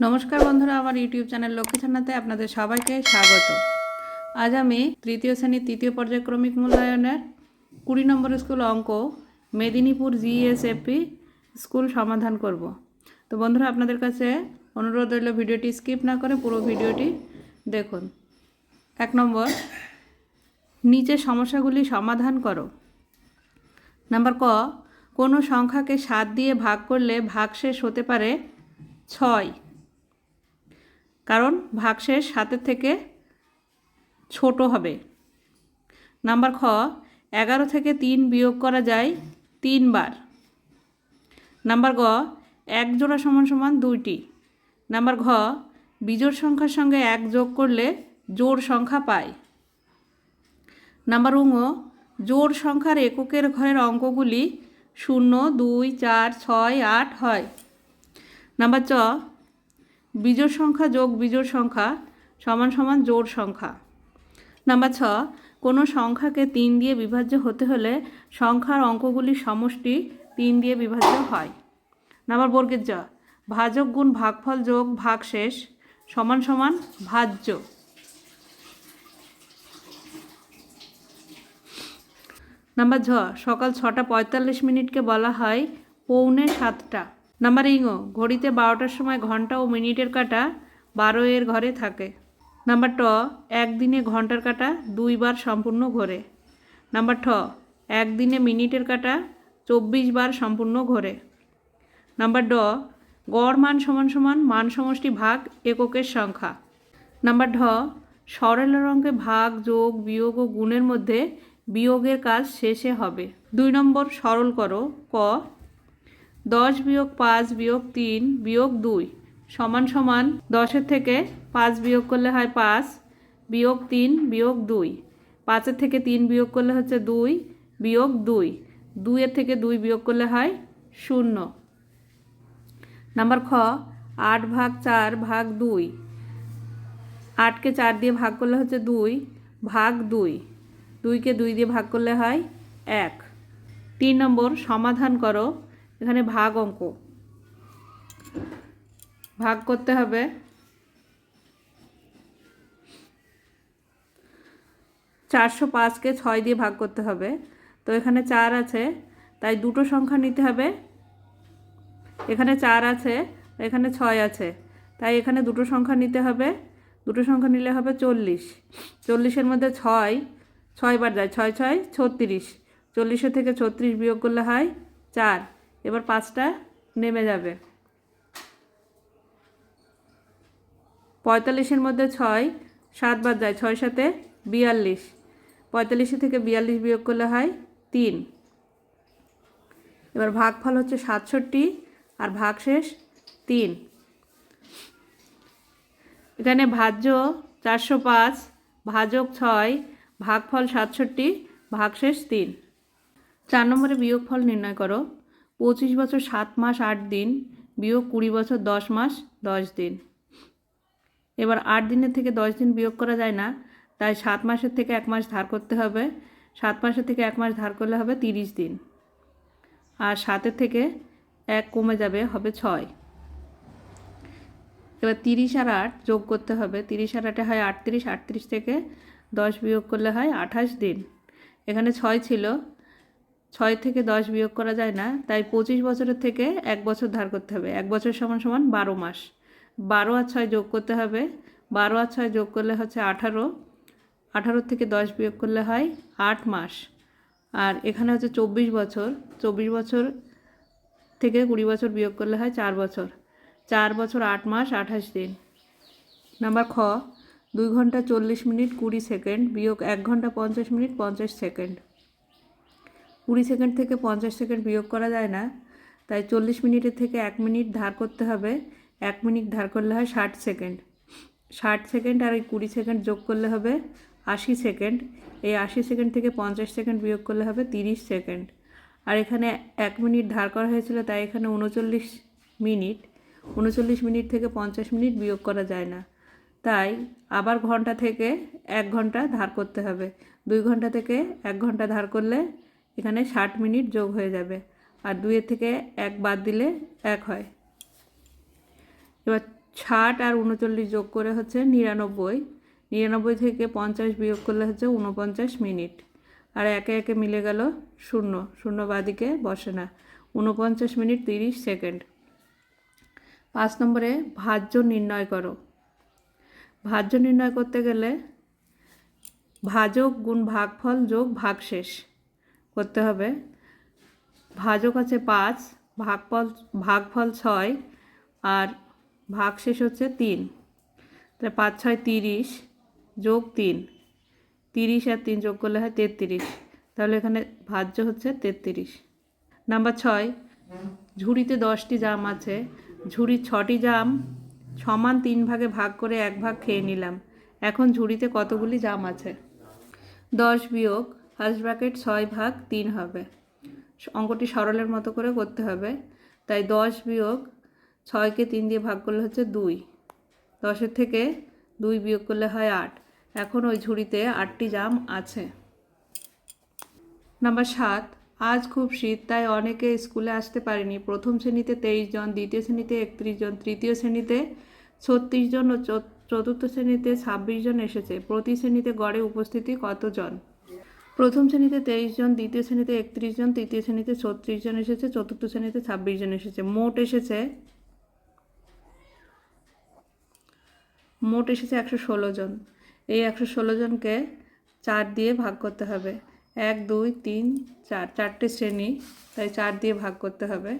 নমস্কার বন্ধুরা, আমার ইউটিউব চ্যানেল লক্ষ্মী ছান্নাতে আপনাদের সবাইকে স্বাগত। আজ আমি তৃতীয় শ্রেণীর তৃতীয় পর্যায়ক্রমিক মূল্যায়নের 20 নম্বর স্কুল অঙ্ক মেদিনীপুর জিএসএপি স্কুল সমাধান করব। তো বন্ধুরা, আপনাদের কাছে অনুরোধ রইল ভিডিওটি স্কিপ না করে পুরো ভিডিওটি দেখুন। 1 নম্বর, নিচের সমস্যাগুলি সমাধান করো। নাম্বার ক, কোনো সংখ্যাকে 7 দিয়ে ভাগ করলে ভাগশেষ হতে পারে 6, কারণ ভাগশেষ 7 থেকে ছোট হবে। নাম্বার খ, 11 থেকে 3 বিয়োগ করা যায় 3 বার। নাম্বার গ, 1 জোড়া সমান সমান 2টি। নাম্বার ঘ, বিজোড় সংখ্যার সঙ্গে 1 যোগ করলে জোড় সংখ্যা পায়। নাম্বার ঙ, জোড় সংখ্যার এককের ঘরের অঙ্কগুলি 0, 2, 4, 6, 8 হয়। নাম্বার চ, বিজোড় সংখ্যা যোগ বিজোড় সংখ্যা সমান সমান জোড় সংখ্যা। নাম্বার ছ, কোনো সংখ্যাকে 3 দিয়ে বিভাজ্য হতে হলে সংখ্যার অঙ্কগুলির সমষ্টি 3 দিয়ে বিভাজ্য হয়। নাম্বার বর্গের জ, ভাজক গুণ ভাগফল যোগ ভাগশেষ সমান সমান ভাজ্য। নাম্বার ঝ, সকাল 6টা 45 মিনিটকে বলা হয় 6:45। নাম্বার ইঙ, ঘড়িতে 12টার সময় ঘন্টা ও মিনিটের কাঁটা 12 এর ঘরে থাকে। নাম্বার ট, একদিনে ঘন্টার কাঁটা 2 বার সম্পূর্ণ ঘোরে। নাম্বার ঠ, একদিনে মিনিটের কাঁটা 24 বার সম্পূর্ণ ঘোরে। নাম্বার ড, গড় মান সমান সমান মান সমষ্টি ভাগ এককের সংখ্যা। নাম্বার ঢ, সরল অঙ্কে ভাগ যোগ বিয়োগ ও গুণের মধ্যে বিয়োগের কাজ শেষে হবে। 2 নম্বর, সরল করো। ক, 10 বিয়োগ 5 বিয়োগ 3 বিয়োগ 2 সমান সমান 10 থেকে 5 বিয়োগ করলে হয় 5 বিয়োগ 3 বিয়োগ 2। 5 থেকে 3 বিয়োগ করলে হচ্ছে 2 বিয়োগ 2। 2 থেকে 2 বিয়োগ করলে হয় 0। নাম্বার খ, 8 ভাগ 4 ভাগ 2। 8কে 4 দিয়ে ভাগ করলে হচ্ছে 2 ভাগ 2। 2কে 2 দিয়ে ভাগ করলে হয় 1। 3 নম্বর, সমাধান করো। এখানে ভাগ অঙ্ক, ভাগ করতে হবে। 405কে 6 দিয়ে ভাগ করতে হবে। তো এখানে 4 আছে, তাই দুটো সংখ্যা নিতে হবে। এখানে 4 আছে, এখানে 6 আছে, তাই এখানে দুটো সংখ্যা নিতে হবে। দুটো সংখ্যা নিলে হবে 40। 40-এর মধ্যে 6 বার যায়, 6 6 36। 40 থেকে 36 বিয়োগ করলে হয় 4। এবার 5টা নেমে যাবে। 45-এর মধ্যে 6 7 বার যায়, 6 7 42। 45 থেকে 42 বিয়োগ করলে হয় 3। এবার ভাগফল হচ্ছে 67 আর ভাগশেষ 3। এখানে ভাজ্য 405, ভাজক 6, ভাগফল 67, ভাগশেষ 3। 4 নম্বরে বিয়োগফল নির্ণয় করো। 25 বছর 7 মাস 8 দিন বিয়োগ 20 বছর 10 মাস 10 দিন। এবার 8 দিনের থেকে 10 দিন বিয়োগ করা যায় না, তাই 7 মাসের থেকে 1 মাস ধার করতে হবে। 7 মাসের থেকে 1 মাস ধার করলে হবে 30 দিন। আর 7-এর থেকে 1 কমে যাবে, হবে 6। এবার 30 আর 8 যোগ করতে হবে। 30 আর 8 হয় 38। 38 থেকে 10 বিয়োগ করলে হয় 28 দিন। এখানে 6 ছিল, 6 থেকে 10 বিয়োগ করা যায় না, তাই 25 বছরের থেকে 1 বছর ধার করতে হবে। 1 বছর সমান সমান 12 মাস। 12 আর 6 যোগ করতে হবে। 12 আর 6 যোগ করলে হচ্ছে 18। 18 থেকে 10 বিয়োগ করলে হয় 8 মাস। আর এখানে হচ্ছে 24 বছর। 24 বছর থেকে 20 বছর বিয়োগ করলে হয় 4 বছর। 4 বছর 8 মাস 28 দিন। নাম্বার খ, 2 ঘন্টা 40 মিনিট 20 সেকেন্ড বিয়োগ 1 ঘন্টা 50 মিনিট 50 সেকেন্ড। 20 সেকেন্ড থেকে 50 সেকেন্ড বিয়োগ করা যায় না, তাই 40 মিনিটের থেকে 1 মিনিট ধার করতে হবে। 1 মিনিট ধার করলে হয় 60 সেকেন্ড। 60 সেকেন্ড আর এই 20 সেকেন্ড যোগ করলে হবে 80 সেকেন্ড। এই 80 সেকেন্ড থেকে 50 সেকেন্ড বিয়োগ করলে হবে 30 সেকেন্ড। আর এখানে 1 মিনিট ধার করা হয়েছিল, তাই এখানে 39 মিনিট। 39 মিনিট থেকে 50 মিনিট বিয়োগ করা যায় না, তাই আবার ঘন্টা থেকে 1 ঘন্টা ধার করতে হবে। 2 ঘন্টা থেকে 1 ঘন্টা ধার করলে এখানে 60 মিনিট যোগ হয়ে যাবে। আর 2-এর থেকে 1 বাদ দিলে 1 হয়। এবার 60 আর 39 যোগ করে হচ্ছে 99। 99 থেকে 50 বিয়োগ করলে হচ্ছে 49 মিনিট। আর একে একে মিলে গেল শূন্য, শূন্য বাদিকে বসে না। 49 মিনিট 30 সেকেন্ড। 5 নম্বরে ভাজ্য নির্ণয় করো। ভাজ্য নির্ণয় করতে গেলে ভাজক গুণ ভাগফল যোগ ভাগশেষ করতে হবে। ভাজক আছে 5, ভাগফল 6 আর ভাগশেষ হচ্ছে 3। তাহলে 5 6 30 যোগ 3, 30 আর 3 যোগ করলে হয় 33। তাহলে এখানে ভাজ্য হচ্ছে 33। নাম্বার 6, ঝুড়িতে 10টি জাম আছে। ঝুড়ির 6টি জাম সমান 3 ভাগে ভাগ করে 1 ভাগ খেয়ে নিলাম। এখন ঝুড়িতে কতগুলি জাম আছে? 10 বিয়োগ ফার্স্ট ব্র্যাকেট 6 ভাগ 3 হবে। অঙ্কটি সরলের মতো করে করতে হবে। তাই 10 বিয়োগ 6কে 3 দিয়ে ভাগ করলে হচ্ছে 2। 10-এর থেকে 2 বিয়োগ করলে হয় 8। এখন ওই ঝুড়িতে 8টি জাম আছে। নাম্বার 7, আজ খুব শীত, তাই অনেকে স্কুলে আসতে পারেনি। প্রথম শ্রেণীতে 23 জন, দ্বিতীয় শ্রেণীতে 31 জন, তৃতীয় শ্রেণীতে 36 জন ও চতুর্থ শ্রেণীতে 26 জন এসেছে। প্রতি শ্রেণীতে গড়ে উপস্থিতি কতজন? প্রথম শ্রেণীতে 23 জন, দ্বিতীয় শ্রেণীতে 31 জন, তৃতীয় শ্রেণীতে 36 জন এসেছে, চতুর্থ শ্রেণীতে 26 জন এসেছে। মোট এসেছে 116 জন। এই 116 জনকে 4 দিয়ে ভাগ করতে হবে। 1 2 3 4, 4টে শ্রেণী, তাই 4 দিয়ে ভাগ করতে হবে।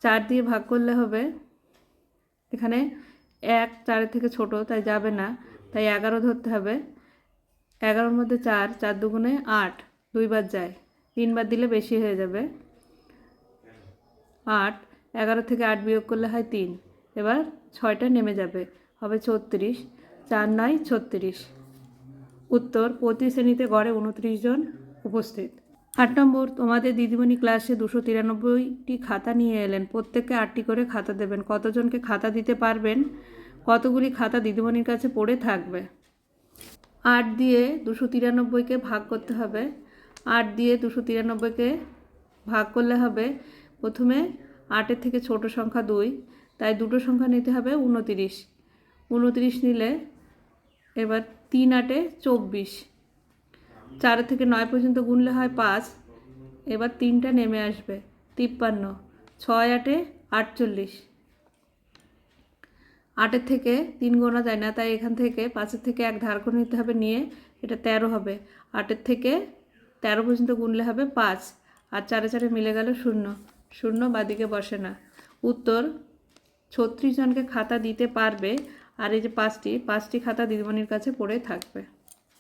4 দিয়ে ভাগ করলে হবে, এখানে 1 4 থেকে ছোট তাই যাবে না, তাই 11 ধরতে হবে। 11-এর মধ্যে 4, 4 দুগুণে 8, 2 বার যায়, 3 বার দিলে বেশি হয়ে যাবে। 8, 11 থেকে 8 বিয়োগ করলে হয় 3। এবার 6টা নেমে যাবে, হবে 36। 4 9 36। উত্তর, প্রতি শ্রেণীতে গড়ে 29 জন উপস্থিত। 8 নম্বর, তোমাদের দিদিমণি ক্লাসে 293টি খাতা নিয়ে এলেন। প্রত্যেককে 8টি করে খাতা দেবেন। কতজনকে খাতা দিতে পারবেন? কতগুলি খাতা দিদিমণির কাছে পড়ে থাকবে? 8 দিয়ে 293কে ভাগ করতে হবে। 8 দিয়ে 293কে ভাগ করলে হবে, প্রথমে 8-এর থেকে ছোট সংখ্যা 2, তাই দুটো সংখ্যা নিতে হবে 29। 29 নিলে এবার 3 8-এ 24। 4 থেকে 9 পর্যন্ত গুনলে হয় 5। এবার 3টা নেমে আসবে, 53। 6 8-এ 48। 8-এর থেকে 3 গোনা যায় না, তাই এখান থেকে 5-এর থেকে 1 ধার করে নিতে হবে, নিয়ে এটা 13 হবে। 8-এর থেকে 13 পর্যন্ত গুনলে হবে 5, আর 4 4 মিলে গেল 0, 0 বাদিকে বসে না। উত্তর, 36 জনকে খাতা দিতে পারবে। আর এই যে 5টি খাতা দিদিমণির কাছে পড়ে থাকবে।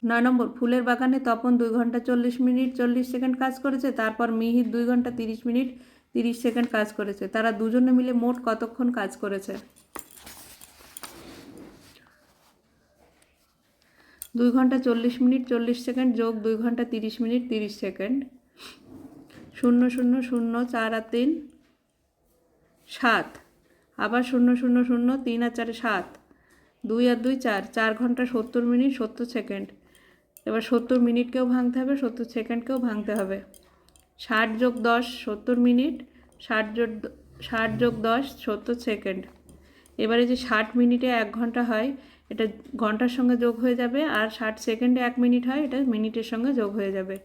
9 নম্বর, ফুলের বাগানে তপন 2 ঘন্টা 40 মিনিট 40 সেকেন্ড কাজ করেছে। তারপর মিহির 2 ঘন্টা 30 মিনিট 30 সেকেন্ড কাজ করেছে। তারা দুজনে মিলে মোট কতক্ষণ কাজ করেছে? 2 ঘন্টা 40 মিনিট 40 সেকেন্ড যোগ 2 ঘন্টা 30 মিনিট 30 সেকেন্ড। 0 0 0 4 আর 3 7, আবার 0 0 0 3 আর 4 7, 2 আর 2 4, 4 ঘন্টা 70 মিনিট 70 সেকেন্ড। এবার 70 মিনিটকেও ভাঙতে হবে, 70 সেকেন্ডকেও ভাঙতে হবে। 60 যোগ 10 70 মিনিট, 60 যোগ 10 70 সেকেন্ড। এবারে যে 60 মিনিটে 1 ঘন্টা হয়, এটা ঘন্টার সঙ্গে যোগ হয়ে যাবে, আর 60 সেকেন্ডে 1 মিনিট হয়, এটা মিনিটের সঙ্গে যোগ হয়ে যাবে।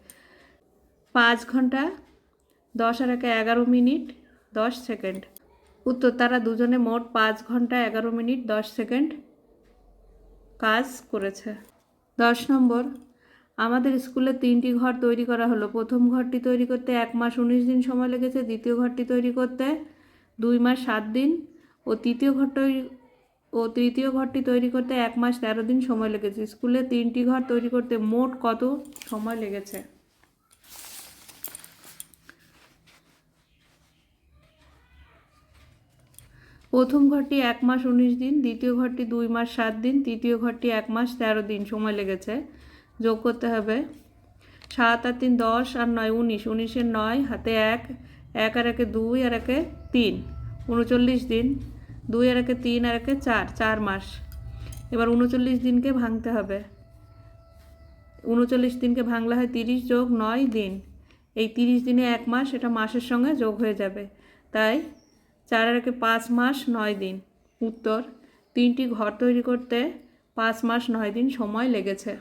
5 ঘন্টা 10 আর 1 11 মিনিট 10 সেকেন্ড। উত্তর, তারা দুজনে মোট 5 ঘন্টা 11 মিনিট 10 সেকেন্ড কাজ করেছে। 10 নম্বর, আমাদের স্কুলে 3টি ঘর তৈরি করা হলো। প্রথম ঘরটি তৈরি করতে 1 মাস 19 দিন সময় লেগেছে। দ্বিতীয় ঘরটি তৈরি করতে 2 মাস 7 দিন ও তৃতীয় ঘরটি তৈরি করতে 1 মাস 13 দিন সময় লেগেছে। স্কুলে 3টি ঘর তৈরি করতে মোট কত সময় লেগেছে? প্রথম ঘরটি 1 মাস 19 দিন, দ্বিতীয় ঘরটি 2 মাস 7 দিন, তৃতীয় ঘরটি 1 মাস 13 দিন সময় লেগেছে। যোগ করতে হবে। 7 আর 3 10 আর 9 19, 19-এর 9 হাতে 1, 1 আর 1-এ 2 আর 1-এ 3, 39 দিন। 2 আর 1-এ 3 আর 1-এ 4, 4 মাস। এবার 39 দিনকে ভাঙতে হবে। 39 দিনকে ভাঙলে হয় 30 যোগ 9 দিন। এই 30 দিনে 1 মাস, এটা মাসের সঙ্গে যোগ হয়ে যাবে, তাই 4 আর 1-এ 5 মাস 9 দিন। উত্তর, 3টি ঘর তৈরি করতে 5 মাস 9 দিন সময় লেগেছে।